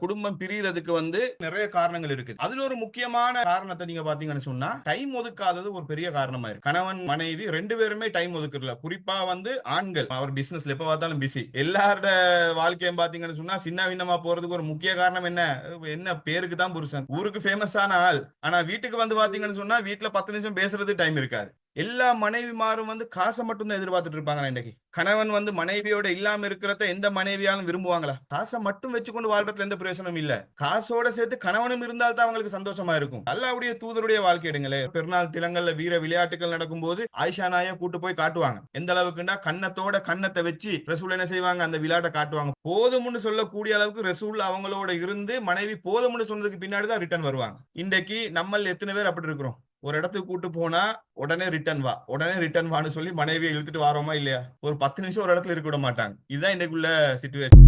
குடும்பம் பிரியறதுக்கு நிறைய காரணங்கள் இருக்கு. அதுல ஒரு முக்கியமான காரணத்தை நீங்க பாத்தீங்கன்னு சொன்னா டைம் ஒதுக்காதது ஒரு பெரிய காரணமா இருக்கு. கணவன் மனைவி 2 பேருமே டைம் ஒதுக்குறல. குறிப்பா ஆண்கள் அவர் பிசினஸ்ல எப்ப பார்த்தாலும் பிஸி. எல்லாரோட வாழ்க்கையும் பாத்தீங்கன்னு சொன்னா சின்ன பின்னமா போறதுக்கு ஒரு முக்கிய காரணம் என்ன? என்ன பேருக்கு தான் புருஷன். ஊருக்கு ஃபேமஸ் ஆன ஆள். ஆனா வீட்டுக்கு பாத்தீங்கன்னு சொன்னா வீட்டுல 10 நிமிஷம் பேசுறது டைம் இருக்காது. எல்லா மனைவிமாரும் காசை மட்டும் தான் எதிர்பார்த்துட்டு இருப்பாங்க இன்னைக்கு. கணவன் மனைவியோட இல்லாம இருக்கிறத எந்த மனைவியாலும் விரும்புவாங்களா? காசை மட்டும் வச்சுக்கொண்டு வாழ்றதுல எந்த பிரயோசனம் இல்ல. காசோட சேர்த்து கணவனும் இருந்தால் தான் அவங்களுக்கு சந்தோஷமா இருக்கும். அல்லாஹ்வுடைய தூதருடைய வாழ்க்கை எடுங்களே. பெருநாள் திலங்கள்ல வீர விளையாட்டுகள் நடக்கும்போது ஆயிஷா நாயை கூட்டு போய் காட்டுவாங்க. எந்த அளவுக்குன்னா கன்னத்தோட கன்னத்தை வச்சு ரசூல் என்ன செய்வாங்க, அந்த விளையாட்டை காட்டுவாங்க. போதும்னு சொல்லக்கூடிய அளவுக்கு ரசூல் அவங்களோட இருந்து மனைவி போதும்னு சொன்னதுக்கு பின்னாடி தான் ரிட்டர்ன் வருவாங்க. இன்றைக்கு நம்ம எத்தனை பேர் அப்படி இருக்கிறோம்? ஒரு இடத்துக்கு கூட்டு போனா உடனே ரிட்டர்ன் வா, உடனே ரிட்டர்ன் வான்னு சொல்லி மனைவியை இழுத்துட்டு வரோமா இல்லையா? ஒரு 10 நிமிஷம் ஒரு இடத்துல இருக்க விட மாட்டாங்க. இதுதான் இன்னைக்குள்ள சிச்சுவேஷன்.